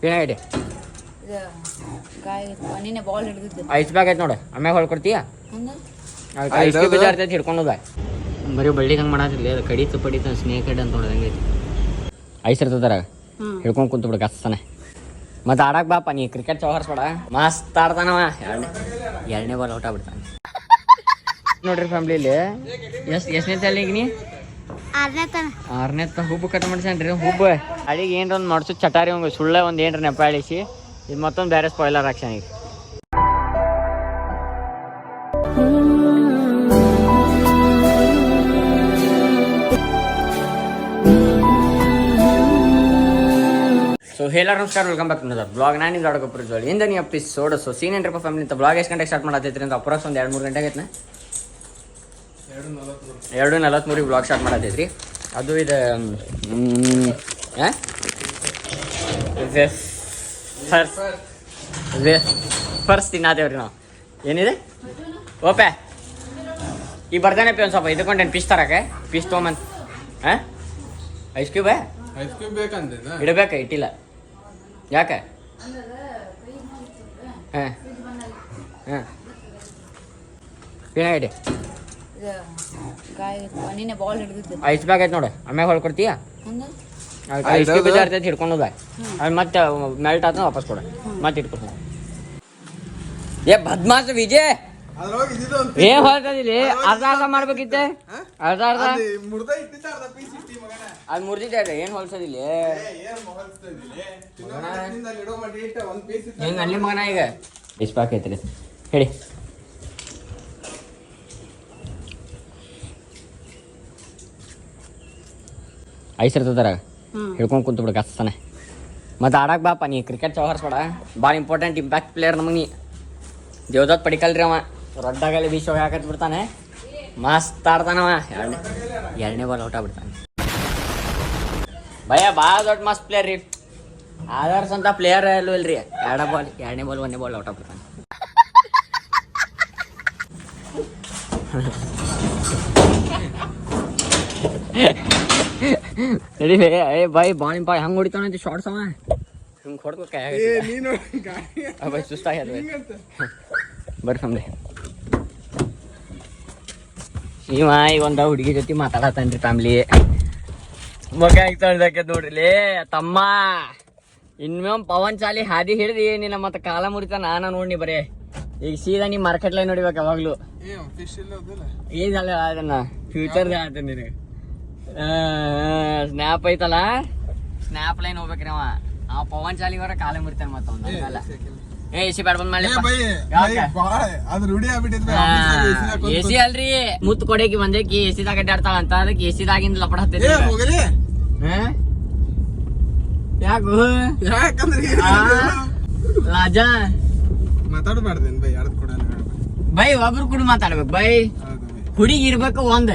ಏನಾಗಿದೆ ಬಾಲ್ ಹಿಡಿದಿದ್ದು ice bag ಐತೆ ನೋಡು ಆಮ್ಯಾಗ ಹೊಳ್ಕೊಡ್ತೀಯ ಐಸ್ ಕ್ಯೂಬ್ ಇರ್ತೈತಿ ಹಿಡ್ಕೊಂಡು ಬರೀ ಬಳ್ಳಿ ಹಂಗೆ ಮಾಡತ್ತಿಲ್ಲ ಅದು ಕಡಿತು ಪಡಿತ ಸ್ನೇಕ್ ಹೆಡ್ ಅಂತ ನೋಡೋದು ಹಂಗೈತಿ ಐಸ್ ಇರ್ತದಾರ ಹಿಡ್ಕೊಂಡು ಕುಂತು ಬಿಡು ಗಸ್ತಾನೆ ಮತ್ತೆ ಆಡಕ್ ಬಾಪ ನೀ ಕ್ರಿಕೆಟ್ ಚೌಹರ್ಸ್ಬೇಡ ಮಸ್ತ್ ಆಡ್ತಾನವ ಎರಡನೇ ಬಾಲ್ ಔಟ್ ಆಗ್ಬಿಡ್ತಾನೆ ನೋಡ್ರಿ ಫ್ಯಾಮ್ಲಿಲಿ ಎಷ್ಟನೇ ತಲೆಗೆ ನೀ ಆರನೇ ಹುಬ್ಬು ಕಟ್ ಮಾಡ್ಸನ್ರಿ ಹುಬ್ಬು ಅಡಿಗೆ ಏನ್ರ ಒಂದು ಮಾಡ್ಸು ಚಟಾರಿ ಹಂಗೆ ಸುಳ್ಳೆ ಒಂದು ಏನ್ರ ನೆಪ ಅಳಿಸಿ ಇದು ಮತ್ತೊಂದು ಬೇರೆ ಸ್ಪಾಯ್ಲರ್ ಆಕ್ಷನ್ ಈಗ ಸೊ ಹೇಳ ನಮಸ್ಕಾರ ವೆಲ್ಕಮ್ ಬ್ಯಾಕ್ ಟು ಬ್ಲಾಗ್ ನಾನು ನಿಮ್ದು ಆಡೋಕೆ ಜೋಳಿ ಇಂದನಿ ಎಪಿಸೋಡ್ ಸೊ ಸೀನ್ ಏನ್ರಪ್ಪ ಫ್ಯಾಮಿಲಿ ಅಂತ ಬ್ಲಾಗ್ ಎಷ್ಟು ಗಂಟೆಗೆ ಸ್ಟಾರ್ಟ್ ಮಾಡತ್ತೈತ್ರಿ ಅಂತ ಅಪ್ರಾಕ್ಸ್ ಒಂದು 2-3 ಗಂಟೆ ಆಗೈತೆ 2:43 ಬ್ಲಾಗ್ ಸ್ಟಾರ್ಟ್ ಮಾಡತ್ತೈತ್ರಿ ಅದು ಇದು ಫಸ್ಟ್ ತಿನ್ನತ್ತೇವ್ರಿ ನಾವು ಏನಿದೆ ಓಪೆ ಈಗ ಬರ್ತಾನೆ ಪಿ ಒಂದು ಸ್ವಲ್ಪ ಇದಕ್ಕೊಂಡೇನು ಫಿಶ್ ತರಕ್ಕೆ ಫಿಶ್ ತೊಗೊಂಬಂದು ಹಾಂ ಐಸ್ ಕ್ಯೂಬ್ ಬೇಕಂತ ಇಡಬೇಕ ಇಟ್ಟಿಲ್ಲ ಯಾಕೆ ಹಾಂ ಹಾಂ ಏನಾಗಿದೆ ಬಾಲ್ ಹಿಡಿದಿದ್ದು ಐಸ್ ಬ್ಯಾಗ್ ಐತೆ ನೋಡು ಆಮ್ಯಾಗ ಹೊಳ್ಕೊಡ್ತೀಯ ಐಸ್ ಕ್ಯೂಬ್ ಇರ್ತೈತಿ ಹಿಡ್ಕೊಂಡು ಅದು ಮತ್ತೆ ಮೆಲ್ಟ್ ಆತ ವಾಪಸ್ ಕೊಡ ಮತ್ತೆ ಇಟ್ಕೊಡ್ತೀನಿ ಏ ಬದ್ಮಾಸ ವಿಜಯ್ ಏನ್ ಹೊಳ್ತದಿಲ್ಲ ಅರ್ಧ ಅರ್ಧ ಮಾಡ್ಬೇಕಿತ್ತೆ ಅರ್ಧ ಅರ್ಧ ಅದು ಮುರಿದಿದ್ದೆ ಏನ್ ಹೊಲ್ಸದಿಲ್ಲ ಹೆಂಗ ಅಲ್ಲಿ ಮಗನ ಈಗ ಇಸ್ ಪ್ಯಾಕ್ ಐತ್ರಿ ಹೇಳಿ ಐಸ್ ಇರ್ತದಾರ ಹಿಡ್ಕೊಂಡು ಕುಂತು ಬಿಡು ಗಸ್ತಾನೆ ಮತ್ತೆ ಆಡಕ್ ಬಾಪ ನೀ ಕ್ರಿಕೆಟ್ ಚೌಹರ್ಸ್ಬೇಡ ಭಾಳ ಇಂಪಾರ್ಟೆಂಟ್ ಇಂಪ್ಯಾಕ್ಟ್ ಪ್ಲೇಯರ್ ನಮಗೆ ನೀ ದೇವದತ್ ಪಡಿಕಲ್ರಿ ಅವ ರೊಡ್ಡಾಗಲ್ಲಿ ಬೀಚ್ ಹೋಗಿ ಹಾಕತ್ ಬಿಡ್ತಾನೆ ಮಸ್ತ್ ಆಡ್ತಾನವ ಎರಡನೇ ಬಾಲ್ ಔಟ್ ಆಗ್ಬಿಡ್ತಾನೆ ಭಯ ಭಾಳ ದೊಡ್ಡ ಮಸ್ತ್ ಪ್ಲೇಯರ್ ರೀ ಆದರ್ಸ್ ಅಂತ ಪ್ಲೇಯರ್ ಎಲ್ಲೂ ಇಲ್ರಿ ಎರಡನೇ ಬಾಲ್ ಒಂದನೇ ಬಾಲ್ ಔಟ್ ಆಗ್ಬಿಡ್ತಾನೆ ನಡಿ ಏ ಬಾಯ್ ಬಾಣಿ ಬಾಯ್ ಹಂಗೆ ಹೊಡಿತಾನಂತ ಶಾರ್ಟ್ಸ್ ಅವ ಹಿಂಗೆ ಹೊಡ್ಕೊ ಬಾಯ್ ಸುಸ್ತಾಗ್ಯದ ಬರ್ರಿ ಫ್ಯಾಮ್ಲಿ ಇವ ಈಗ ಒಂದು ಹುಡುಗಿ ಜೊತೆ ಮಾತಾಡತಾನ್ರಿ ಫ್ಯಾಮ್ಲಿ ಮಗ ಆಗ್ತಾಕೆ ನೋಡ್ರಿ ತಮ್ಮ ಇನ್ನೊಮ್ಮೆ ಪವನ್ ಚಾಲಿ ಹಾದಿ ಹಿಡ್ದಿ ನಿನ್ನ ಮತ್ತೆ ಕಾಲ ಮುರಿತ ನಾನ ನೋಡಿ ಬರೇ ಈಗ ಸೀದಾ ನೀ ಮಾರ್ಕೆಟ್ ಲೈನ್ ನೋಡಿಬೇಕು ಯಾವಾಗ್ಲೂ ಏದಲ್ಲ ಅದನ್ನ ಫ್ಯೂಚರ್ ಆತ ನಿನಗೆ ಸ್ನ್ಯಾಪ್ ಐತಲ್ಲ ಸ್ನ್ಯಾಪ್ ಲೈನ್ ಹೋಗ್ಬೇಕ್ರಿ ಅವ ಪವನ್ ಚಾಲಿ ಅವರ ಕಾಲ ಮುರಿತಾನೆ ಮತ್ತ ಏ ಎಸಿ ಬ್ಯಾಡ್ ಬಂದ್ ಮಾಡಿ ಎಸಿ ಅಲ್ರಿ ಮುತ್ ಕೊಡೇಕಿ ಬಂದೇಕಿ ಎಸಿದಾಗ ಅಡ್ಡಾಡ್ತಾಳ ಅಂತ ಅದಕ್ಕೆ ಎಸಿದಾಗಿಂದ ಲಪಡ ಹತ್ತೈತಿ ಯಾಕು ರಾಜಾ ಮಾತಾಡಬಾರ್ದೇನ್ ಬೈ ಅರ್ಧ ಕೂಡ ಬೈ ಒಬ್ರು ಕೂಡ ಮಾತಾಡ್ಬೇಕು ಬೈ ಹುಡುಗಿ ಇರ್ಬೇಕು ಒಂದ್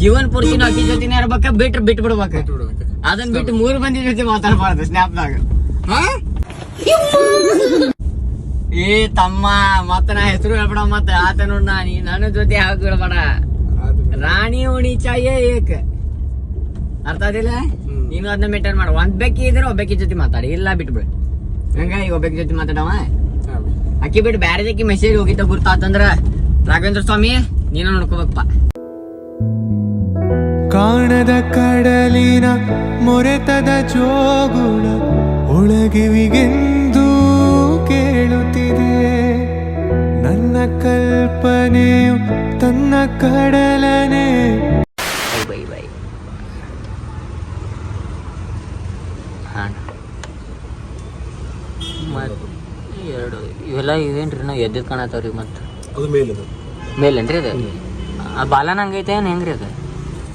ಜೀವನ್ ಪೂರ್ತಿ ಅಕ್ಕಿ ಜೊತೆನೇ ಇರ್ಬೇಕ ಬಿಟ್ಟು ಬಿಡ್ಬೇಕು ಅದನ್ನ ಬಿಟ್ಟು 3 ಮಂದಿ ಜೊತೆ ಮಾತಾಡಬಾರ್ದು ಸ್ನ್ಯಾಪ್ದಾಗ ಏ ತಮ್ಮ ಮತ್ತ ನಾ ಹೆಸರು ಹೇಳ್ಬೇಡ ಮತ್ತ ಆತ ನೋಡ್ ನಾನಿ ನನ್ನ ಜೊತೆ ಯಾವ್ದು ಹೇಳ್ಬೇಡ ರಾಣಿ ಉಣಿ ಚಾಯೇ ಏಕ ಅರ್ಥ ಆದಿಲ್ಲ ನೀನು ಅದನ್ನ ಮೇಂಟೈನ್ ಮಾಡ ಒಂದ್ ಬೆಕ್ಕಿ ಇದ್ರೆ ಒಬ್ಬಕ್ಕಿ ಜೊತೆ ಮಾತಾಡಿ ಇಲ್ಲ ಬಿಟ್ಬಿಡು ಹಂಗ ಈಗ ಒಬ್ಬಕ್ಕಿ ಜೊತೆ ಮಾತಾಡವ ಅಕ್ಕಿ ಬಿಟ್ಟು ಬ್ಯಾರೆದಕ್ಕಿ ಮೆಸೇಜ್ ಹೋಗಿದ್ದ ಗುರ್ತಾತಂದ್ರ ರಾಘವೇಂದ್ರ ಸ್ವಾಮಿ ನೀನು ನೋಡ್ಕೋಬೇಕಪ್ಪ ಕಾಣದ ಕಡಲಿನ ಮೊರೆತದ ಜೋಗುಳ ಒಳಗಿವಿಗೆಂದು ಕೇಳುತ್ತಿದೆ ನನ್ನ ಕಲ್ಪನೆಯು ತನ್ನ ಕಡಲನೆ ಬೈ ಬೈ ಎರಡು ಇವೆಲ್ಲ ಇವೇನ್ರಿ ನಾವು ಎದ್ದಿದ್ ಕಾಣತ್ತವ್ರಿ ಮತ್ತೆ ಅದು ಮೇಲೇನ್ರಿ ಅದು ಆ ಬಾಲನ ಹಂಗೈತೆ ಏನು ಹೆಂಗ್ರಿ ಅದು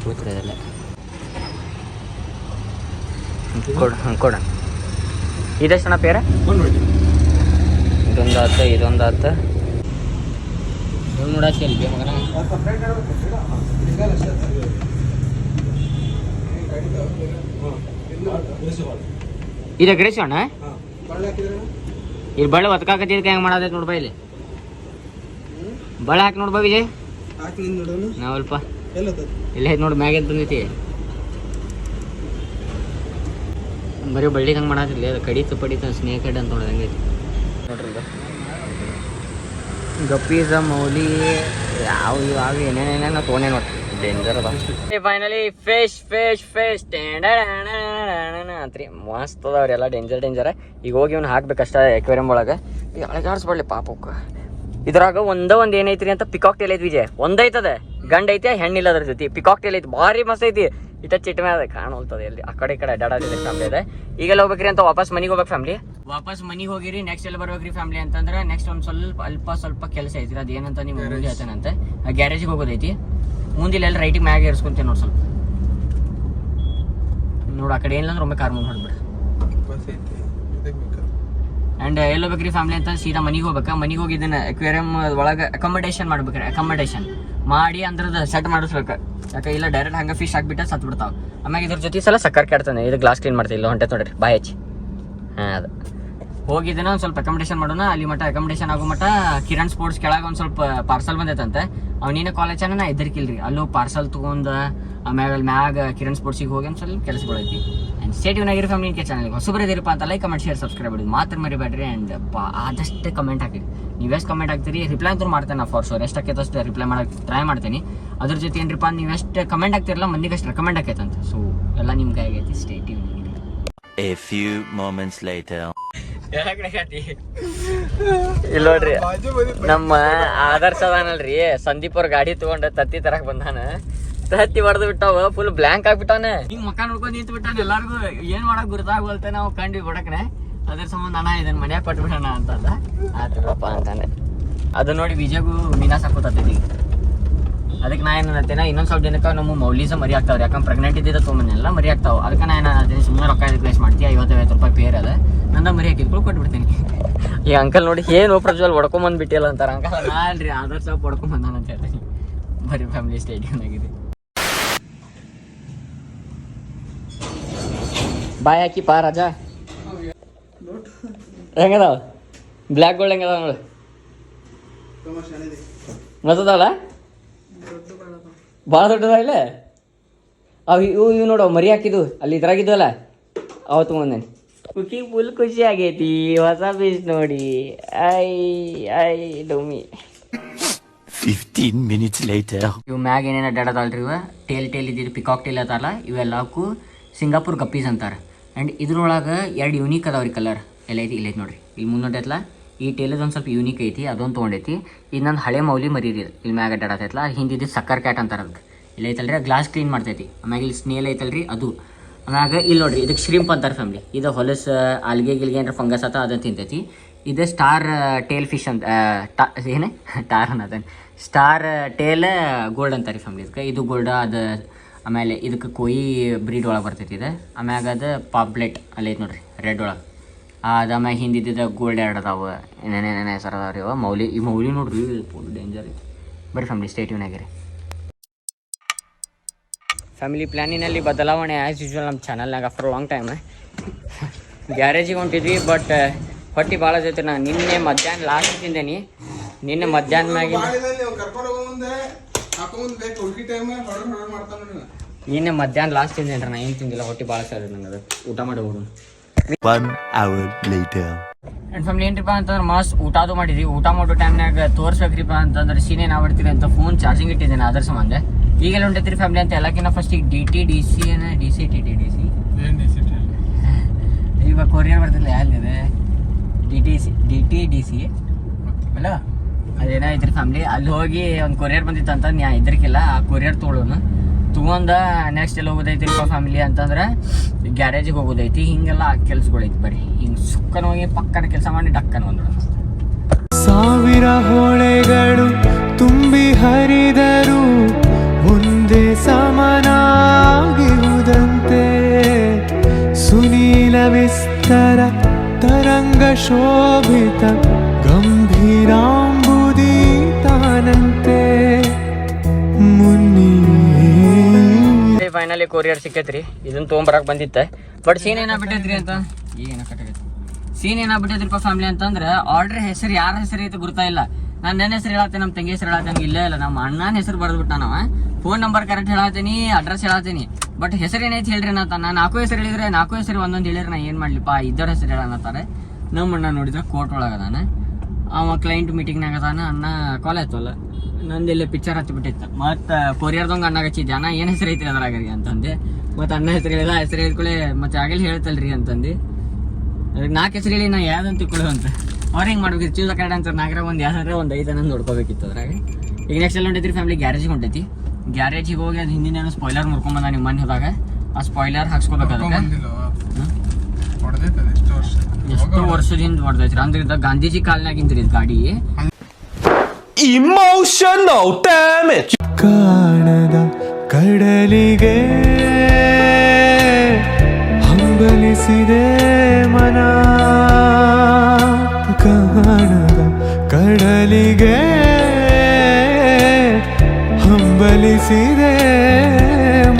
ಕೂತ್ರಿ ಅದೆಲ್ಲ ಕೊಡ ಇದೆಷ್ಟಣ್ಣ ಪೇರ ಇದೊಂದು ಆತ ನೋಡಾತಿ ಅಲ್ಲಿ ಮಗನ ಇದು ಗಣೇಶ ಅಣ್ಣ ಇಲ್ಲಿ ಬಳ್ಳಿ ಒತ್ಕಾಕತ್ತಿದ್ಕೆ ಹೆಂಗೆ ಮಾಡೋದೈತೆ ನೋಡ್ಬಾ ಇಲ್ಲಿ ಬಳ್ಳಿ ಹಾಕಿ ನೋಡ್ಬಾ ವಿಜಯ್ ನಾವಲ್ಪ ಇಲ್ಲ ಐತೆ ನೋಡಿ ಮ್ಯಾಗ ಬಂದೈತಿ ಬರೀ ಬಳ್ಳಿ ಹಂಗೆ ಮಾಡತ್ತಿರ್ಲಿ ಅದು ಕಡಿತು ಪಡಿತ ಸ್ನೇಕ್ ಹೆಡ್ ಅಂತ ನೋಡೋದಂಗೆ ನೋಡ್ರಿ ಇದು ಗಪ್ಪೀಸ ಮೌಲಿ ಯಾವ ಇವಾಗ ಏನೇನೇನೋ ತೊಗೊಂಡೆ ನೋಡಿ ಡೇಂಜರ್ ಅದ ಫೈನಲಿ ಫಿಶ್ ಫಿಶ್ ಫಿಶ್ ಅಂತ್ರಿ ಮಸ್ತ್ ಅದಾವ್ರಿ ಎಲ್ಲ ಡೇಂಜರ್ ಈಗ ಹೋಗಿ ಇವ್ನು ಹಾಕ್ಬೇಕಷ್ಟ ಎಕ್ವೇರಿಯಂ ಒಳಗೆ ಈಗ ಅಳಗಾಡ್ಸ್ಬಡ್ಲಿ ಪಾಪಕ್ಕೆ ಇದ್ರಾಗ ಒಂದ್ ಏನೈತ್ರಿ ಅಂತ ಪಿಕಾಕ್ ಟೇಲ್ ಐತಿ ವಿಜಯ್ ಒಂದೈತದ ಗಂಡ ಐತಿ ಹೆಣ್ಣಿಲ್ಲ ಅದ್ರ ಜೊತೆ ಪಿಕಾಕ್ ಟೇಲ್ ಐತಿ ಭಾರಿ ಮಸ್ತ್ ಐತಿ ಇಟ್ಟ ಚಿಟ್ಟ ಮೇಲೆ ಕಾಣೋಲ್ತದೆ ಎಲ್ಲಿ ಆ ಕಡೆ ಅಡ್ಡಾಡೋದಿಲ್ಲ ಫ್ಯಾಮಿಲಿ ಇದೆ ಈಗೆಲ್ಲ ಹೋಗ್ಬೇಕ್ರಿ ಅಂತ ವಾಪಸ್ ಮನೆಗೆ ಹೋಗ್ಬೇಕು ಫ್ಯಾಮಿಲಿ ವಾಪಸ್ ಮನೆಗೆ ಹೋಗಿರಿ ನೆಕ್ಸ್ಟ್ ಎಲ್ಲ ಬರ್ಬೇಕ್ರಿ ಫ್ಯಾಮಿಲಿ ಅಂತಂದ್ರೆ ನೆಕ್ಸ್ಟ್ ಒಂದು ಸ್ವಲ್ಪ ಕೆಲಸ ಐತ್ರಿ ಅದು ಏನಂತ ನೀವು ಮುಂದೆ ಹೇಳ್ತೇನಂತೆ ಗ್ಯಾರೇಜಿಗೆ ಹೋಗೋದೈತಿ ಮುಂದಿಲ್ಲ ಎಲ್ಲ ರೈಟಿಗೆ ಮ್ಯಾಗ ಏರ್ಸ್ಕೊಂತೀನಿ ನೋಡಿ ಸ್ವಲ್ಪ ನೋಡಿ ಆ ಕಡೆ ಏನಿಲ್ಲ ಅಂದ್ರೆ ಒಮ್ಮೆ ಕಾರ್ ಮುಂದೆ ಹೊಡ್ಬಿಡ್ರಿ ಆ್ಯಂಡ್ ಎಲ್ಲಿ ಹೋಗ್ಬೇಕ್ರಿ ಫ್ಯಾಮಿಲಿ ಅಂತ ಸೀದಾ ಮನೆಗೆ ಹೋಗ್ಬೇಕಾ ಮನೆಗೆ ಹೋಗಿ ಇದನ್ನ ಅಕ್ವೇರಿಯಂ ಒಳಗೆ ಅಕಾಮಡೇಷನ್ ಮಾಡ್ಬೇಕ್ರಿ ಅಕಾಮಡೇಷನ್ ಮಾಡಿ ಅಂದ್ರದ್ದು ಸೆಟ್ ಮಾಡಿಸ್ಬೇಕು ಯಾಕೆ ಇಲ್ಲ ಡೈರೆಕ್ಟ್ ಹಂಗೆ ಫಿಶ್ ಹಾಕ್ಬಿಟ್ಟು ಸತ್ತು ಬಿಡ್ತಾವೆ ಆಮ್ಯಾಗ ಇದ್ರ ಜೊತೆ ಸಲ ಸಕ್ಕರ್ ಕೆಡ್ತಾನೆ ಇದು ಗ್ಲಾಸ್ ಕ್ಲೀನ್ ಮಾಡ್ತಿಲ್ಲ ಹೊಂಟೆ ನೋಡ್ರಿ ಬಾಯ್ ಹಚ್ಚಿ ಅದು ಹೋಗಿದ್ದೇನೆ ಒಂದು ಸ್ವಲ್ಪ ಅಕಾಮಡೇಷನ್ ಮಾಡೋಣ ಅಲ್ಲಿ ಮಟ್ಟ ಅಕಾಮಡೇಷನ್ ಆಗೋ ಮಟ್ಟ ಕಿರಣ್ ಸ್ಪೋರ್ಟ್ಸ್ ಕೆಳಗೆ ಒಂದು ಸ್ವಲ್ಪ ಪಾರ್ಸಲ್ ಬಂದೈತಂತೆ ಅವನಿನ ಕಾಲೇಜ್ ನಾ ಇದ್ದರ್ಕಿಲ್ರಿ ಅಲ್ಲೂ ಪಾರ್ಸಲ್ ತೊಗೊಂಡು ಆಮ್ಯಾಗ ಅಲ್ಲಿ ಮ್ಯಾಗ ಕಿರಣ್ ಸ್ಪೋರ್ಟ್ಸಿಗೆ ಹೋಗಿ ಒಂದು ಸ್ವಲ್ಪ ಕೆಲಸಗಳೈತಿ ಆ್ಯಂಡ್ ಸ್ಟೇಟಿವ್ ಆಗಿರೋ ಫ್ಯಾಮಿಲಿ ಕೆ ಚಾನಲ್ಗೆ ಹೊಸಬರದಿರಪ್ಪ ಅಂತ ಲೈಕ್ ಕಮೆಂಟ್ ಶೇರ್ ಸಬ್ಸ್ಕ್ರೈಬ್ ಮಾಡಿ ಮಾತ್ರ ಮರಿಬೇಡ್ರಿ ಆ್ಯಂಡ್ ಆದಷ್ಟು ಕಮೆಂಟ್ ಹಾಕಿರಿ ನೀವು ಎಷ್ಟು ಕಮೆಂಟ್ ಹಾಕ್ತೀರಿ ರಿಪ್ಲೈ ಅಂತೂ ಮಾಡ್ತೇನೆ ಫಾರ್ ಶೋರ್ ಎಷ್ಟು ಆಕೈತೆ ಅಷ್ಟು ರಿಪ್ಲೈ ಮಾಡೋಕ್ಕೆ ಟ್ರೈ ಮಾಡ್ತೀನಿ ಅದ್ರ ಜೊತೆ ಏನ್ರಿಪ್ಪ ನೀವು ಎಷ್ಟು ಕಮೆಂಟ್ ಹಾಕ್ತಿರಲ್ಲ ಮಂದಿಗೆ ಅಷ್ಟು ರೆಕಮೆಂಡ್ ಆಕೈತಂತ ಸೊ ಎಲ್ಲ ನಿಮ್ಗೆ ಆಗೈತಿ ಸ್ಟೇಟಿವ್ A few moments later. ಇಲ್ಲ ನೋಡ್ರಿ ನಮ್ಮ ಆದರ್ಶ ಅದಾನಲ್ರಿ ಸಂದೀಪ್ ಅವ್ರ ಗಾಡಿ ತಗೊಂಡ ತತ್ತಿ ತರಕ್ ಬಂದಾನ ತತ್ತಿ ಹೊಡೆದು ಬಿಟ್ಟಾವ ಫುಲ್ ಬ್ಲಾಂಕ್ ಆಗ್ಬಿಟ್ಟಾನ ಹಿಂಗ್ ಮಕ್ಕ ನೋಡ್ಕೊಂಡ್ ನಿಂತು ಬಿಟ್ಟಾನ ಎಲ್ಲಾರ್ಗು ಏನ್ ಮಾಡಕ್ ಗುರ್ತಾಗೋಲ್ತೆ ನಾವು ಕಂಡ್ವಿ ಬಿಡಕ್ನೆ ಅದ್ರ ಸಂಬಂಧ ಅಣ್ಣ ಇದನ್ ಮನ್ಯಾಗ ಪಟ್ಬಿಡೋಣ ಅಂತಂದ ಆತಪ್ಪ ಅಂತಾನೆ ಅದು ನೋಡಿ ವಿಜಯಗೂ ಮೀನಾ ಸಾಕೋತೈತಿ ಅದಕ್ಕೆ ನಾ ಏನಂತೇನೆ ಇನ್ನೊಂದು ಸ್ವಲ್ಪ ಜನಕ್ಕೆ ನಮ್ಮ ಮೌಲೀಸ ಮರಿ ಆಗ್ತಾವ್ರಿ ಯಾಕಂದ್ರೆ ಪ್ರೆಗ್ನೆಂಟ್ ಇದ್ದಿದ್ದ ತೊಗೊಂಬನ್ನೆಲ್ಲ ಮರಿ ಆಗ್ತಾವ ಅದಕ್ಕೆ ನಾ ಏನಂತೀನಿ ಸುಮ್ಮನೆ ರೊಕ್ಕ ರಿಪ್ಲೇಸ್ ಮಾಡ್ತೀಯ 50-50 ರೂಪಾಯಿ ಪೇರ್ ಅದ ನಂದ ಮರಿ ಹಾಕಿದ್ಗಳು ಕೊಟ್ಬಿಡ್ತೀನಿ ಈ ಅಂಕಲ್ ನೋಡಿ ಏನು ಪ್ರಜ್ವಲ್ ಹೊಡ್ಕೊಂಬಂದ್ಬಿಟ್ಟಿಲ್ಲ ಅಂತಾರ ಅಂಕಲ್ ನಾ ಅಲ್ರಿ ಆದರ್ಶ ಹೊಡ್ಕೊಂಬಂದಾನ ಅಂತ ಹೇಳ್ತೀನಿ ಬರೀ ಫ್ಯಾಮಿಲಿ ಸ್ಟೇಡಿಯಂ ಆಗಿದೆ ಬಾಯ್ ಹಾಕಿ ಪಾ ರಾಜಾ ಹೆಂಗದಾವ ಬ್ಲ್ಯಾಕ್ ಗೋಲ್ಡ್ ಹೆಂಗದಾವ ನೋಡು ಮತ್ತದವಲ್ಲ ಭಾಳ ದೊಡ್ಡದ ಇಲ್ಲ ಅವು ಇವು ನೋಡು ಮರಿ ಹಾಕಿದ್ದು ಅಲ್ಲಿ ಇದ್ರಾಗಿದ್ವಲ್ಲ ಅವು ತೊಗೊಂಡೇನೆ ಕುಕಿ ಫುಲ್ ಖುಷಿ ಆಗೈತಿ ಹೊಸ ಪೀಸ್ ನೋಡಿ ಐ ಡೊಮಿ 15 minutes later. ಇವು ಮ್ಯಾಗ ಏನೇನು ಅಡ್ಡಾಡದಲ್ರಿ ಇವ ಟೇಲ್ ಇದ್ದಿದ್ದು ಪಿಕಾಕ್ ಟೇಲ್ ಅದಾರಲ್ಲ ಇವೆಲ್ಲಕ್ಕೂ ಸಿಂಗಾಪುರ್ ಗಪ್ಪೀಸ್ ಅಂತಾರೆ ಆ್ಯಂಡ್ ಇದ್ರೊಳಗೆ 2 ಯೂನಿಕ್ ಅದಾವ್ರಿ ಕಲರ್ ಎಲ್ಲ ಐತಿ ಇಲ್ಲೈತಿ ನೋಡ್ರಿ ಇಲ್ಲಿ ಮುಂದೊಂಟೈತಲ್ಲ ಈ ಟೇಲದ ಒಂದು ಸ್ವಲ್ಪ ಯೂನಿಕ್ ಐತಿ ಅದೊಂದು ತೊಗೊಂಡೈತಿ ಇನ್ನೊಂದು ಹಳೆ ಮೌಲಿ ಮರೀರಿ ಇಲ್ಲಿ ಮ್ಯಾಗ ಅಡ್ಡಾಡತೈತಲ್ಲ ಹಿಂದಿದ್ದು ಸಕ್ಕರ್ ಕ್ಯಾಟ್ ಅಂತಾರೆ ಅದಕ್ಕೆ ಇಲ್ಲ ಐತಲ್ರಿ ಗ್ಲಾಸ್ ಕ್ಲೀನ್ ಮಾಡ್ತೈತಿ ಆಮ್ಯಾಗ ಇಲ್ಲಿ ಸ್ನೇಲ್ ಐತಲ್ರಿ ಅದು ಆಮ್ಯಾಗ ಇಲ್ಲಿ ನೋಡ್ರಿ ಇದಕ್ಕೆ ಶ್ರಿಂಪ್ ಅಂತಾರೆ ಫ್ಯಾಮಿಲಿ ಇದು ಹೊಲಸು ಆಲ್ಗೆ ಗಿಲ್ಗೆ ಏನಾರ ಫಂಗಸ್ ಆತ ಅದನ್ನು ತಿಂತೈತಿ ಇದು ಸ್ಟಾರ್ ಟೇಲ್ ಫಿಶ್ ಅಂತ ಏನೇ ಟಾರ್ ಅನ್ನೋದನ್ನು ಸ್ಟಾರ್ ಟೇಲ್ ಗೋಲ್ಡ್ ಅಂತಾರೆ ಫ್ಯಾಮಿಲಿ ಇದಕ್ಕೆ ಇದು ಗೋಲ್ಡ್ ಅದು ಆಮೇಲೆ ಇದಕ್ಕೆ ಕೊಯಿ ಬ್ರೀಡ್ ಒಳಗೆ ಬರ್ತೈತಿ ಇದು ಆಮ್ಯಾಗ ಅದು ಪಾಪ್ಲೆಟ್ ಅಲ್ಲಿ ಐತೆ ನೋಡ್ರಿ ರೆಡ್ ಒಳಗೆ ಅದು ಆಮ್ಯಾಗ ಹಿಂದಿದ್ದ ಗೋಲ್ಡ್ 2 ಅದಾವ ಏನೇನೇನೇ ಹೆಸರು ಅದಾವ ರೀ ಅವ ಮೌಲಿ ಈ ಮೌಲಿ ನೋಡ್ರಿ ಫುಲ್ ಡೇಂಜರ್ ಐತಿ ಬರೀ ಫ್ಯಾಮಿಲಿ ಸ್ಟೇಟಿವ್ನಾಗಿರಿ ಫ್ಯಾಮಿಲಿ ಪ್ಲ್ಯಾನಿನಲ್ಲಿ ಬದಲಾವಣೆ ಆ್ಯಸ್ ಯೂಶ್ವಲ್ ನಮ್ಮ ಚಾನಲ್ನಾಗ ಆಫ್ಟರ್ ಲಾಂಗ್ ಟೈಮ್ ಗ್ಯಾರೇಜಿಗೆ ಹೊಂಟಿದ್ವಿ ಬಟ್ ಹೊಟ್ಟೆ ಭಾಳ ಜೊತೆ ನಾನು ನಿನ್ನೆ ಮಧ್ಯಾಹ್ನ ಲಾಸ್ಟ್ ತಿಂದೇನಿ ನಿನ್ನೆ ಮಧ್ಯಾಹ್ನ ಮ್ಯಾಗಿನ ನಿನ್ನೆ ಮಧ್ಯಾಹ್ನ ಲಾಸ್ಟ್ ತಿಂದೇನ್ರಿ ನಾ ಏನು ತಿಂದಿಲ್ಲ ಹೊಟ್ಟೆ ಭಾಳ ಸರ್ ನಂಗೆ ಅದು ಊಟ ಮಾಡಿ ಹೋಗೋಣ 1 hour later. ಆ್ಯಂಡ್ ಫ್ಯಾಮಿಲಿ ಏನ್ರಿಪ್ಪ ಅಂತಂದ್ರೆ ಮಸ್ತ್ ಊಟ ಅದು ಮಾಡಿದ್ವಿ ಊಟ ಮಾಡೋ ಟೈಮ್ನಾಗ ತೋರಿಸ್ಬೇಕ್ರಿಪ್ಪ ಅಂತಂದ್ರೆ ಸೀನೇನು ಆಗ್ಬಿಡ್ತೀರಿ ಅಂತ ಫೋನ್ ಚಾರ್ಜಿಂಗ್ ಇಟ್ಟಿದ್ದೇನೆ ಅದರ ಸಂಬಂಧ ಈಗೆಲ್ಲ ಹೊಂಟೈತ್ರಿ ಫ್ಯಾಮಿಲಿ ಅಂತ ಎಲ್ಲಕ್ಕಿಂತ ಫಸ್ಟ್ ಈಗ DT ಇವಾಗ ಕೊರಿಯರ್ ಬರ್ತಿಲ್ಲ ಯಾರಿದೆ DT ಅಲ್ಲ ಅದೇನಾಯ್ತ್ರಿ ಫ್ಯಾಮಿಲಿ ಅಲ್ಲಿ ಹೋಗಿ ಒಂದು ಕೊರಿಯರ್ ಬಂದಿತ್ತು ಅಂತ ನಾ ಇದ್ರಕ್ಕಿಲ್ಲ ಆ ಕೊರಿಯರ್ ತೊಗೊಂಡ ನೆಕ್ಸ್ಟ್ ಎಲ್ಲ ಹೋಗೋದೈತಿರಿಪ್ಪ ಫ್ಯಾಮಿಲಿ ಅಂತಂದ್ರೆ ಗ್ಯಾರೇಜಿಗೆ ಹೋಗೋದೈತಿ ಹಿಂಗೆಲ್ಲ ಕೆಲ್ಸಗಳೈತಿ ಬರೀ ಹಿಂಗೆ ಸುಕ್ಕನ ಹೋಗಿ ಪಕ್ಕನ ಕೆಲಸ ಮಾಡಿ ಡಕ್ಕನ ಒಂದು ಸಾವಿರ ಹೊಳೆಗಳು ತುಂಬಿ ಹರಿದರು ಒಂದೇ ಸಮನಾಗಿರುವುದಂತೆ ಸುನೀಲ ವಿಸ್ತರ ತರಂಗ ಶೋಭಿತ ಗಂಭೀರಾಂಬುದಿ ತಾನಂತೆ ಫೈನಲಿ ಕೊರಿಯರ್ ಸಿಕ್ಕೈತ್ರಿ ಇದನ್ನ ತೊಗೊಂಬರಕ್ ಬಂದಿತ್ತೆ ಬಟ್ ಸೀನ್ ಏನಾಗ್ಬಿಟ್ಟೈತ್ರಿ ಅಂತ ಸೀನ್ ಏನಾಗ್ಬಿಟ್ಟೈತ್ರಿಪ್ಪ ಫ್ಯಾಮಿಲಿ ಅಂತಂದ್ರೆ ಆರ್ಡರ್ ಹೆಸರು ಯಾರ ಹೆಸರು ಐತೆ ಗುರ್ತಾ ಇಲ್ಲ ನಾನು ನನ್ನ ಹೆಸರು ಹೇಳತ್ತೆ ನಮ್ಮ ತಂಗಿ ಹೆಸರು ಹೇಳತ್ತೆ ನಮ್ಗೆ ಇಲ್ಲೇ ಇಲ್ಲ ನಮ್ಮ ಅಣ್ಣನ ಹೆಸರು ಬರೆದ್ಬಿಟ್ಟ ನಾವ ಫೋನ್ ನಂಬರ್ ಕರೆಕ್ಟ್ ಹೇಳತ್ತೀನಿ, ಅಡ್ರೆಸ್ ಹೇಳತ್ತೀನಿ, ಬಟ್ ಹೆಸರು ಏನೈತಿ ಹೇಳ್ರಿ ಅನ್ನತ್ತ. ನಾನು 4 ಹೆಸರು ಹೇಳಿದ್ರೆ 4 ಹೆಸರು ಒಂದೊಂದು ಹೇಳಿದ್ರೆ ನಾ ಏನು ಮಾಡ್ಲಿಪ್ಪ, ಇದ್ದರ ಹೆಸರು ಹೇಳತ್ತಾರೆ. ನಮ್ಮ ಅಣ್ಣ ನೋಡಿದ್ರೆ ಕೋರ್ಟ್ ಒಳಗೆ ಅದಾನ, ಅವ ಕ್ಲೈಂಟ್ ಮೀಟಿಂಗ್ನಾಗ ಅದಾನ. ಅಣ್ಣ ಕಾಲ್ ಆಯ್ತಲ್ಲ, ನಂದೆಲ್ಲ ಪಿಕ್ಚರ್ ಹತ್ತಿಬಿಟ್ಟಿತ್ತು. ಮತ್ತು ಕೊರಿಯರ್ದವಂಗೆ ಅಣ್ಣಗೆ ಹಚ್ಚಿದ್ದೆ, ಅಣ್ಣ ಏನು ಹೆಸರು ಐತ್ರಿ ಅದ್ರಾಗ ರೀ ಅಂತಂದೆ. ಮತ್ತು ಅಣ್ಣ ಹೆಸರು ಹೇಳಿದ, ಹೆಸರು ಹೇಳಿದ್ಕೊಳ್ಳೆ ಮತ್ತೆ ಆಗಲಿ ಹೇಳ್ತಲ್ರಿ ಅಂತಂದು. ಅದಕ್ಕೆ 4 ಹೆಸರು ಹೇಳಿ ನಾ ಯಾವ್ದಂತ ತಿಳ್ಕೊಳ್ಳೋ ಅಂತ. ಅವ್ರು ಹೆಂಗೆ ಮಾಡ್ಬೇಕಿತ್ತು, ಚೂಸ್ ಕಡೆ ಅಂತ ನಾಲ್ಕರ ಒಂದು ಯಾವ್ದಾರ ಒಂದು 5 ಅನ್ನೋದು ನೋಡ್ಕೋಬೇಕಿತ್ತು ಅದ್ರಾಗ. ಈಗ ನೆಕ್ಸ್ಟ್ ಎಲ್ಲ ಹೊಂಟೈತಿ ಫ್ಯಾಮಿಲಿ ಗ್ಯಾರೇಜಿಗೆ ಹೊಂಟೈತಿ. ಗ್ಯಾರೇಜಿಗೆ ಹೋಗಿ ಅದು ಹಿಂದಿನ ಏನೋ ಸ್ಪಾಯ್ಲರ್ ಮುರ್ಕೊಂಬಂದ ನಿಮ್ಮ ಮನೆ ಹೋದಾಗ. ಆ ಸ್ಪಾಯ್ಲರ್ ಹಾಕ್ಸ್ಕೋಬೇಕು ಅದಕ್ಕೆ. ಎಷ್ಟು ವರ್ಷದಿಂದ ಹೊಡೆದೈತ್ರಿ ಅಂದ್ರೆ ಗಾಂಧೀಜಿ ಕಾಲ್ನಾಗಿಂದ್ರಿ ಇದು ಗಾಡಿ. Emotional damage. ಕಾಣದ ಕಡಲಿಗೆ ಹಂಬಲಿಸಿದೆ ಮನ, ಕಾಣದ ಕಡಲಿಗೆ ಹಂಬಲಿಸಿದೆ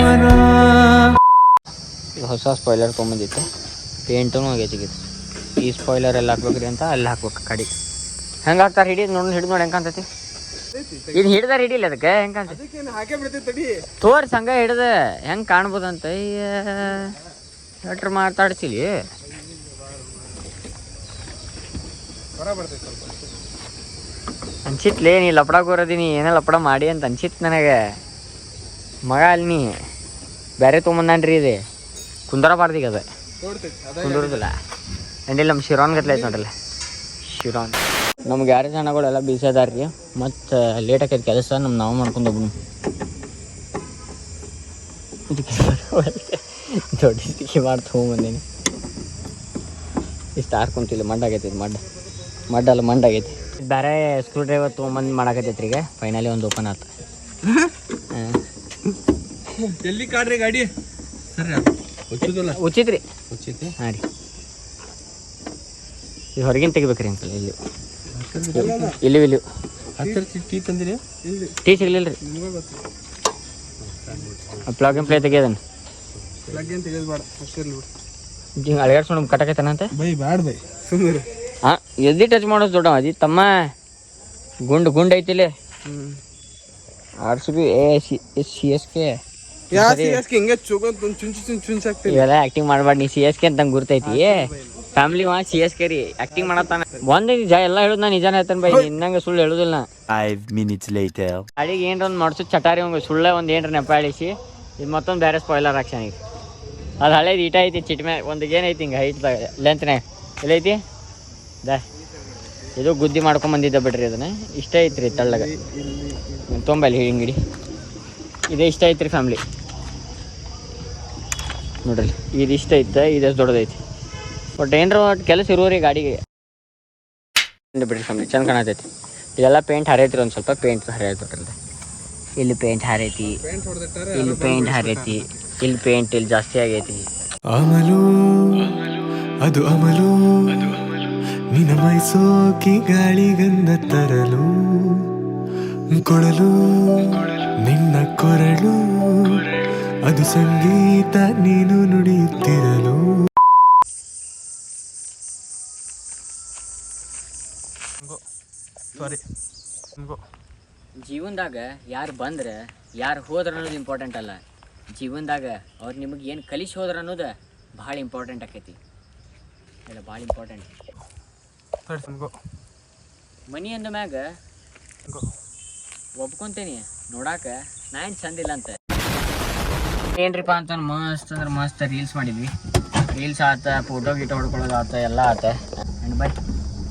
ಮನ. ಹೊಸ ಸ್ಪಾಯ್ಲರ್ ತೊಗೊಂಬಂದಿತ್ತು, ಪೇಂಟೂ ಆಗೈತಿ. ಈ ಸ್ಪಾಯ್ಲರ್ ಎಲ್ಲ ಹಾಕ್ಬೇಕ್ರಿ ಅಂತ ಅಲ್ಲಿ ಹಾಕ್ಬೇಕು ಗಾಡಿ. ಹೆಂಗೆ ಹಾಕ್ತಾರೆ ಹಿಡಿದು ನೋಡಿ, ಹಿಡಿದು ನೋಡಿ ಹೆಂಗೆ ಕಾಣ್ತೈತಿ. ಇದು ಹಿಡ್ದಾರ ಹಿಡಿಲ್ಲ ಅದಕ್ಕೆ ಹೆಂಗೆ ಕಾಣ್ತೈತಿ ತೋರ್ಸ್ ಹಂಗೆ ಹಿಡ್ದ ಹೆಂಗೆ ಕಾಣ್ಬೋದಂತ. ಎಟ್ರ ಮಾತಾಡ್ತಿಲಿ ಅನ್ಸಿತ್ಲೇ, ನೀ ಲಪಡ ಕೋರದೀನಿ ಏನೋ ಲಪಡ ಮಾಡಿ ಅಂತ ಅನ್ಸಿತ್ತು ನನಗೆ. ಮಗ ಅಲ್ಲಿ ನೀ ಬೇರೆ ತೊಗೊಂಬಂದ್ರಿ ಇದೆ ಕುಂದರಬಾರ್ದೀಗ, ಅದು ಕುಂದೂರದಿಲ್ಲ. ಎಂಡಿಲ್ಲ ನಮ್ಮ ಶಿರಾನ್ ಗತ್ಲೆ ಐತೆ ನೋಡ್ರಲ್ಲ, ಶಿರಾನ್. ನಮ್ಮ ಗ್ಯಾರೇಜ್ ಹಣ್ಣಗಳೆಲ್ಲ ಬಿಸಿ ಅದಾರ್ರಿ. ಮತ್ತು ಲೇಟ್ ಆಕೈತೆ ಕೆಲಸ, ನಾವು ಮಾಡ್ಕೊಂಡು ಒಬ್ಬನು ದೊಡ್ಡ ಸ್ಥಿತಿ ಮಾಡಿ ತೊಗೊಂಬಂದೀನಿ. ಇಷ್ಟು ಹಾರ್ಕೊಂತಿಲ್ಲ, ಮಡ್ ಆಗೈತಿ. ಇದು ಮಡ್ಡಲ್ಲ ಮಂಡ್ ಆಗೈತಿ. ಬೇರೆ ಸ್ಕ್ರೂ ಡ್ರೈವರ್ ತೊಗೊಂಬಂದು ಮಾಡಾಕತ್ತೈತ್ರಿ. ಈಗ ಫೈನಲಿ ಒಂದು ಓಪನ್ ಆಯ್ತು. ಎಲ್ಲಿ ಕಾಡ್ರಿ ಗಾಡಿ ಸರಿ ಉಚಿತ್ರಿ ಹಾಂ ರೀ. ಇದು ಹೊರಗಿನ ತೆಗಿಬೇಕ್ರಿ ಅಂಕಲ್. ಇಲ್ಲಿ ಟೀ ತಂದಿರಿ? ಟೀ ಸಿಗ್ಲಿಲ್ಲ ರೀ. ಪ್ಲಗ್ ಆ್ಯಂಡ್ ಪ್ಲೇ ತೆಗಿಯೋದನ್ನ ಹಿಂಗೆ ಅಳಗಾಡ್ಸ್ಕೊಂಡು ಕಟ್ಟಕೈತಾನಂತೆ. ಹಾಂ ಎಲ್ಲಿ ಟಚ್ ಮಾಡೋದು ದೊಡ್ಡ ಅದಿ ತಮ್ಮ. ಗುಂಡು ಐತಿಲ್ಲ. RCB CSK ಇವೆಲ್ಲ ಆಕ್ಟಿಂಗ್ ಮಾಡ್ಬಾರ್ದು ನೀ. CSK ಅಂತ ನಂಗೆ ಗುರ್ತೈತಿ. ಫ್ಯಾಮಿಲಿ CSK ರೀ ಆಕ್ಟಿಂಗ್ ಮಾಡತ್ತಾನ. ಒಂದೇ ನಿಜ ಎಲ್ಲ ಹೇಳುದು ನಾ ನಿಜಾನ ಹೇಳ್ತಾನೆ ಬೈ, ನಿನ್ನಂಗೆ ಸುಳ್ಳು ಹೇಳುದಿಲ್ಲ. 5 minutes later. ಗಾಡಿಗೆ ಏನ್ರ ಒಂದು ಮಾಡ್ಸು ಚಟಾರಿ ಹಂಗೆ ಸುಳ್ಳ ಒಂದು ಏನ್ರ ನೆಪ ಹೇಳಿಸಿ ಇದು ಮತ್ತೊಂದು ಬೇರೆ ಸ್ಪಾಯ್ಲರ್ ಆಕ್ಷನ್. ಈಗ ಅದು ಹಳೇದು ಈಟ ಐತಿ ಚಿಟ್ ಮ್ಯಾಗ ಒಂದು ಏನೈತಿ ಹಿಂಗೆ ಹೈಟ್ದಾಗ ಲೆಂತ್ನಾಗ ಎಲ್ಲೈತಿ ಇದು ಗುದ್ದಿ ಮಾಡ್ಕೊಂಬಂದಿದ್ದ ಬಿಡ್ರಿ. ಅದನ್ನ ಇಷ್ಟ ಐತ್ರಿ ತಳ್ಳಗ ತೊಂಬಲ್ಲಿ ಹಿಂಗಿಡಿ ಇದೇ ಇಷ್ಟ ಐತ್ರಿ ಫ್ಯಾಮ್ಲಿ ನೋಡ್ರಿ. ಇದು ಇಷ್ಟ ಐತೆ, ಇದಷ್ಟು ದೊಡ್ಡದೈತಿ. ಬಟ್ ಏನರ ಒಟ್ಟು ಕೆಲಸ ಇರೋರಿ ಗಾಡಿಗೆ ಬಿಡ್ರಿ ಫ್ಯಾಮ್ಲಿ. ಚಂದ ಕಾಣತೈತಿ. ಇದೆಲ್ಲ ಪೇಂಟ್ ಹರೈತ್ರಿ, ಒಂದು ಸ್ವಲ್ಪ ಪೇಂಟ್ ಹರಿಯೈತಿ. ಇಲ್ಲಿ ಪೇಂಟ್ ಹರೈತಿ, ಇಲ್ಲಿ ಪೇಂಟ್ ಹರೈತಿ, ಇಲ್ಲಿ ಪೇಂಟ್ ಇಲ್ಲಿ ಜಾಸ್ತಿ ಆಗೈತಿ. ಅಮಲು ಅದು ಅಮಲು, ನಿನ್ನ ಮೈಸೋಕಿ ಗಾಳಿಗಂಧ ತರಲು, ಕೊಡಲು ನಿನ್ನ ಕೊರಳು, ಅದು ಸಂಗೀತ ನೀನು ನುಡಿಯುತ್ತಿರಲು. ಜೀವನದಾಗ ಯಾರು ಬಂದ್ರೆ ಯಾರು ಹೋದ್ರ ಅನ್ನೋದು ಇಂಪಾರ್ಟೆಂಟ್ ಅಲ್ಲ. ಜೀವನದಾಗ ಅವ್ರು ನಿಮಗೆ ಏನು ಕಲಿಸಿ ಹೋದ್ರ ಅನ್ನೋದು ಭಾಳ ಇಂಪಾರ್ಟೆಂಟ್ ಆಕೈತಿ. ಇಲ್ಲ ಭಾಳ ಇಂಪಾರ್ಟೆಂಟ್. ಮನಿ ಅಂದ ಮ್ಯಾಗ ಒಪ್ಕೊಂತೇನಿ ನೋಡಾಕ ನಾ ಏನು ಚಂದಿಲ್ಲ ಅಂತ. ಏನ್ರಿಪ್ಪ ಅಂತ ಮಸ್ತ್ ಅಂದ್ರೆ ಮಸ್ತ್ ರೀಲ್ಸ್ ಮಾಡಿದ್ವಿ. ರೀಲ್ಸ್ ಆತ, ಫೋಟೋ ಗೀಟೋ ಹೊಡ್ಕೊಳ್ಳೋದು ಆತ, ಎಲ್ಲ ಆತ. ಆ್ಯಂಡ್ ಬಟ್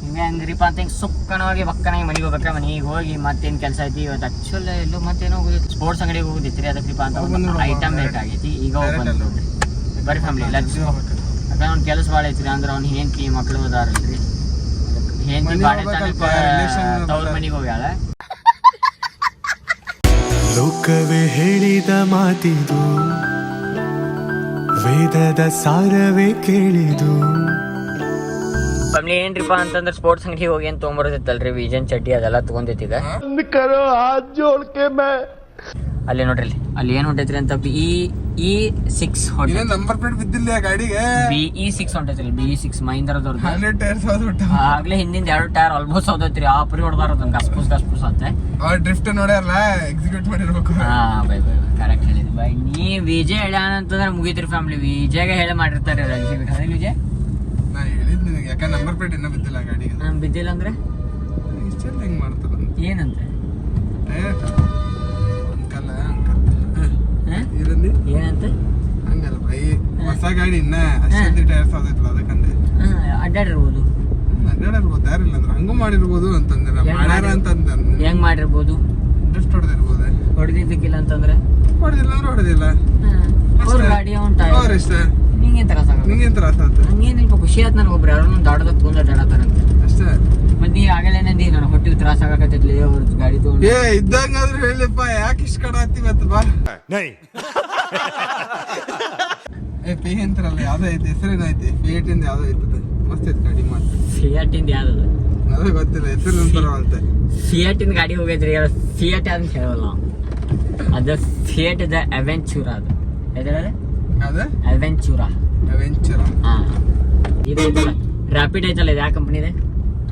ಹಿಂಗೆ ಹಂಗ್ರಿಪ್ಪ ಅಂತ ಹಿಂಗೆ ಸುಕ್ಕನಾಗಿ ಬಕ್ಕನಾಗಿ ಮನೆಗೆ ಹೋಗ್ಬೇಕ್ರೆ ಮನೆಗೆ ಹೋಗಿ ಮತ್ತೇನು ಕೆಲಸ ಐತಿ ಇವತ್ತು. ಆ್ಯಕ್ಚುಲಿ ಎಲ್ಲೋ ಮತ್ತೇನೋ ಹೋಗಿತ್ತು, ಸ್ಪೋರ್ಟ್ಸ್ ಅಂಗಡಿಗೆ ಹೋಗಿದ್ರಿ. ಅದಕ್ಕಿಪ್ಪ ಅಂತ ಐಟಮ್ ಬೇಕಾಗೈತಿ. ಈಗ ಹೋಗ್ಬಂದು ಬರೀ ಫ್ಯಾಮಿಲಿ ಲಗ್ಸ್ ಯಾಕಂದ್ರೆ ಅವ್ನು ಕೆಲಸ ಭಾಳ ಐತ್ರಿ. ಅಂದ್ರೆ ಅವ್ನು ಹೆಂಡತಿ ಮಕ್ಕಳು ಅದಾರಲ್ರಿ, ಹೆಂಡತಿ ಭಾಳ ತವ್ರ ಮನೆಗೆ ಹೋಗ್ಯಾಳ. ಲೋಕವೇ ಹೇಳಿದ ಮಾತಿದು, ವೇದದ ಸಾರವೇ ಕೇಳಿದು. ಫ್ಯಾಮಿಲಿ ಏನ್ರಿಪ್ಪ ಅಂತಂದ್ರೆ ಸ್ಪೋರ್ಟ್ಸ್ ಅಂಗಡಿ ಹೋಗಿ ಏನು ತೊಗೊಂಬರೋದಿತ್ತಲ್ರಿ, ವಿಜನ್ ಚಡ್ಡಿ ಅದೆಲ್ಲ ತೊಗೊಂಡಿತ್ತು. ಈಗ ಅಲ್ಲಿ ನೋಡ್ರಿ ಅಲ್ಲಿ ಏನ್ ಹೊಂಟೈತ್ರಿ ಅಂತ BE6 ಹೊಂಟೈತಿ. ನಂಬರ್ ಪ್ಲೇಟ್ ಬಿದ್ದಿಲ್ಲ ಗಾಡಿಗೆ. BE6 ಹೊಂಟೈತ್ರಿ. BE6 ಮಹೀಂದ್ರದವ್ರದ್ದು. ಟೈರ್ಸ್ ಆಗ್ಲೇ ಹಿಂದಿಂದ 2 ಟೈರ್ ಆಲ್ಮೋಸ್ಟ್ ಸೌದೈತ್ರಿ. ಆ ಪರಿ ಹೊಡೆದಾರ ಗಸ್ಪುಸ್ ಅಂತ. ಡ್ರಿಫ್ಟ್ ನೋಡ್ಯಾರಲ್ಲ, ಎಕ್ಸಿಕ್ಯೂಟ್ ಮಾಡಿರ್ಬೇಕು. ಹಾ ಬೈ ಕರೆಕ್ಟ್ ಹೇಳಿದ್ರಿ ಬೈ. ನೀ ವಿಜಯ್ ಹೇಳ್ಯಾನ ಅಂತಂದ್ರೆ ಮುಗೀತ್ರಿ ಫ್ಯಾಮಿಲಿ. ವಿಜಯ್ಗೆ ಹೇಳಿ ಮಾಡಿರ್ತಾರೆ ವಿಜಯ್. ನಾ ಹೇಳಿದ್ ನಿನಗೆ, ಯಾಕಂದ್ರೆ ನಂಬರ್ ಪ್ಲೇಟ್ ಇನ್ನೂ ಬಿದ್ದಿಲ್ಲ ಗಾಡಿಗೆ. ಬಿದ್ದಿಲ್ಲ ಅಂದ್ರೆ ಇಷ್ಟೆಲ್ಲ ಹೆಂಗ್ ಮಾಡ್ತಾರ ಏನಂತ ಏನಂತ ಹಂಗಲ್ಲ ಬೈ, ಹೊಸ ಗಾಡಿ ಇನ್ನ ಅಷ್ಟೇ ಟೈರ್ಸ್ ಆದೈತಲ್ಲ ಅದಕ್ಕಂದೆ. ಅಡ್ಡಾಡಿರ್ಬೋದು, ಅಡ್ಡಾಡಿರ್ಬೋದು, ಯಾರಿಲ್ಲ ಅಂದ್ರೆ ಹಂಗೂ ಮಾಡಿರ್ಬೋದು ಅಂತಂದ್ರೆ ಮಾಡ್ಯಾರ ಅಂತಂದ್ರೆ ಹೆಂಗ್ ಮಾಡಿರ್ಬೋದು. ಡ್ರಿಫ್ಟ್ ಹೊಡೆದಿರ್ಬೋದು. ಹೊಡೆದಿದ್ದಕ್ಕಿಲ್ಲ ಅಂತಂದ್ರೆ ಹೊಡೆದಿಲ್ಲ ಅಂದ್ರೆ ಹೊಡೆದಿಲ್ಲ. ಅವ್ರ ಗಾಡಿ ಅವ್ರ ಇಷ್ಟ. ನಿಂಗೇನ್ ತ್ರಾಸ ನಿಂಗೇನ್ ತ್ರಾಸ ಆಯ್ತು? ಹಂಗೇನಿಲ್ಪ, ಖುಷಿ ಆಯ್ತು ನನಗೆ. ಒಬ್ರು ಯಾರೋ ದಾಡದ ತೊಗೊಂಡ್ ಅಡ್ಡಾಡತ್ತಾರಂತೆ ಅಷ್ಟೇ. ಮತ್ತೆ ನೀ ಆಗಲೇನಂದಿ ನಾನು ಹೊಟ್ಟಿಗೆ ತ್ರಾಸ ಆಗಕತ್ತೈತ್ಲಿ ಅವ್ರ ಗಾಡಿ ತಗೊಂಡು. ಇದ್ದಂಗಾದ್ರೂ ಹೇಳಿಪ್ಪ, ಯಾಕೆ ಇಷ್ಟ ಕಡ ಹತ್ತಿ ಬಾ. ಪಿ ಅಂತಾರಲ್ಲ, ಯಾವ್ದೋ ಐತಿ ಹೆಸರೇನ ಐತಿ, ಫಿಯೇಟ್ ಇಂದ ಯಾವ್ದೋ ಐತದ, ಮಸ್ತ್ ಐತಿ ಗಾಡಿ ಮಾತ್ರ. ಫಿಯಾಟ್ ಇಂದ ಯಾವ್ದು ಅದೇ ಗೊತ್ತಿಲ್ಲ, ಹೆಸರು ಅಂತಾರವಂತೆ. ಫಿಯಾಟ್ ಇಂದ ಗಾಡಿ ಹೋಗಿದ್ರಿ. ಫಿಯಾಟ್ ಅಂತ ಹೇಳಲ್ಲ ನಾವು. ಅದು ಫಿಯಾಟ್ ದ ಅವೆಂಚೂರಾ. ಅದು ಅದೇ ಅವೆಂಚೂರಾ. ಅವೆಂಚರ್. ಹಾ ಇದು ಐತಲ್ಲ ರ್ಯಾಪಿಡ್ ಐತಲ್ಲ, ಇದು ಯಾವ ಕಂಪ್ನಿ ಇದೆ?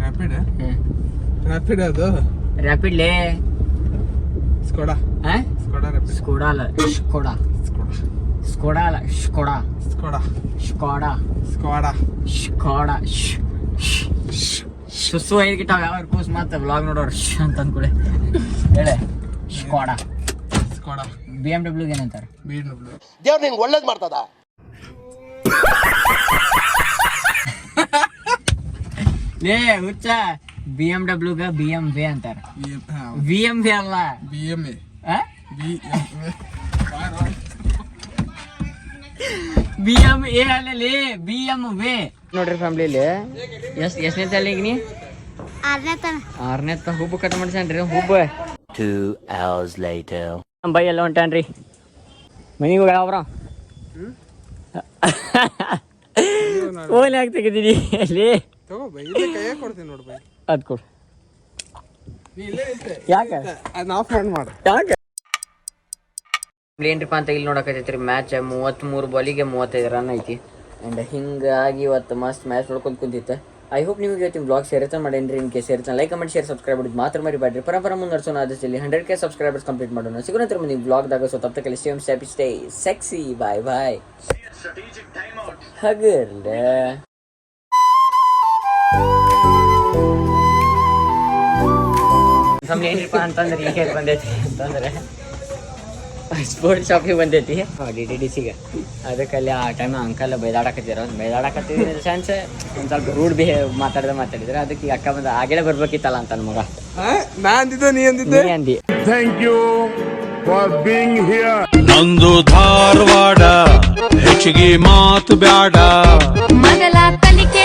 ರ್ಯಾಪಿಡ್. ರ್ಯಾಪಿಡ್ ಅದು ರ್ಯಾಪಿಡ್ಲೇ. ಸ್ಕೋಡಾ. Skoda Rapid. ಸ್ಕೋಡಾ ಅಲ್ಲ, ಸ್ಕೋಡಾ. ಸ್ಕೋಡಾ ಅಲ್ಲ, Skoda. Skoda. Skoda. Skoda. Skoda. ಸುಸ್ಸು 5 ಗಿಟ್ಟಾವ ಯಾವ ಕೂಸ್ ಮತ್ತೆ ವ್ಲಾಗ್ ನೋಡೋರು ಅಂತ ಅಂದ್ಕೊಳ್ಳಿ ಹೇಳೆ. ಸ್ಕೋಡಾ. ಸ್ಕೋಡಾ. BMW ಏನಂತಾರೆ? BMW. ದೇವ್ರು ನಿಂಗೆ ಒಳ್ಳೇದು ಮಾಡ್ತದ. ಲೇ ಹುಚ್ಚ, BMW ಗ BMW ಅಂತಾರೆ. VMV ಅಲ್ಲ, BMA. BMA ಅಲ್ಲೇ BMW. ನೋಡ್ರಿ ಫ್ಯಾಮಿಲಿ, ಎಷ್ಟನೇ ತಾಲಿಗೆ ನೀ? 6ನೇ ಹುಬ್ಬು cut ಮಾಡ್ಸನ್ರಿ. Hubba 2 hours later. By ಎಲ್ಲ ಹೊಂಟಾನ್ರಿ ಮನಿಗೆ ಹೋಗ. ಅವ್ರ ಓಲಿ ಹಾಕಿ ತೆಗಿದ್ದೀನಿ ಅಲ್ಲಿ. ತಗೋ ಬೈ, ಇಲ್ಲೇ ಕೈಯಾಗ ಕೊಡ್ತೀನಿ ನೋಡು ಬೈ. ಅದ್ ಕೊಡು. ನೀ ಇಲ್ಲೇ ಇರ್ತೆ. ಯಾಕೆ ಅದನ್ನ ಆಫ್ ಮಾಡು. ಯಾಕೆ ಏನ್ರಿಪ್ಪ ಅಂತ ಇಲ್ಲಿ ನೋಡಕತ್ತೈತ್ರಿ ಮ್ಯಾಚ್. 33 ಬಾಲಿಗೆ 35 ರನ್ ಐತಿ. ಆ್ಯಂಡ್ ಹಿಂಗಾಗಿ ಇವತ್ತು ಮಸ್ತ್ ಮ್ಯಾಚ್ ನೋಡ್ಕೊಂಡು ಕುಂತಿತ್ತು. ಐ ಹೋಪ್ ನಿಮಗೆ ಇವತ್ತಿನ ಬ್ಲಾಗ್ ಸೇರ್ತಾ ಮಾಡೇನ್ರಿ. ಇನ್ ಕೇಸ್ ಸೇರ್ತಾನೆ ಲೈಕ್ ಕಮೆಂಟ್ ಶೇರ್ ಸಬ್ಸ್ಕ್ರೈಬ್ ಮಾಡೋದು ಮಾತ್ರ ಮರಿಬೇಡ್ರಿ. ಪರಪರ ಮುಂದುವರ್ಸೋಣ. ಆದಷ್ಟಲ್ಲಿ 100K ಸಬ್ಸ್ಕ್ರೈಬರ್ಸ್ ಕಂಪ್ಲೀಟ್ ಮಾಡೋಣ. ಸಿಗೋಣ ಮುಂದೆ ಬ್ಲಾಗ್ದಾಗ. ಸೊ ತಪ್ಪ ತಕ್ಕ ಸ್ಟೇ ಸೆಕ್ಸಿ. ಬಾಯ್ ಬಾಯ್. ಹಗರ್ಲ ನಮ್ಗೆ ಏನಿಪ್ಪ ಅಂತಂದ್ರೆ ಈಗ ಬಂದೈತಿ ಅಂತಂದ್ರೆ ಸ್ಪೋರ್ಟ್ಸ್ ಶಾಪಿಗೆ ಬಂದೈತಿ DTDCಗೆ. ಅದಕ್ಕೆ ಅಲ್ಲಿ ಆ ಟೈಮ್ ಅಂಕಲ್ ಬೈದಾಡಕತ್ತಿರೋ ಬೈದಾಡಕತ್ತಿದ್ರೆ ಚಾನ್ಸ್ ಒಂದು ಸ್ವಲ್ಪ ರೂಡ್ ಬಿಹೇವ್ ಮಾತಾಡಿದ್ರೆ ಅದಕ್ಕೆ ಈಗ ಅಕ್ಕ ಬಂದ ಆಗಲೇ ಬರ್ಬೇಕಿತ್ತಲ್ಲ ಅಂತ ನನ್ನ ಮಗ. ನಾ ಅಂದಿದ್ದೆ, ನೀ ಅಂದಿದ್ದೆ. ನೀ ಅಂದಿ. Thank you for being here. ನಂದು ಧಾರವಾಡ, ಹೆಚ್ಚಿಗೆ ಮಾತು ಬ್ಯಾಡ. ಮೊದಲ ಕಲಿಕೆ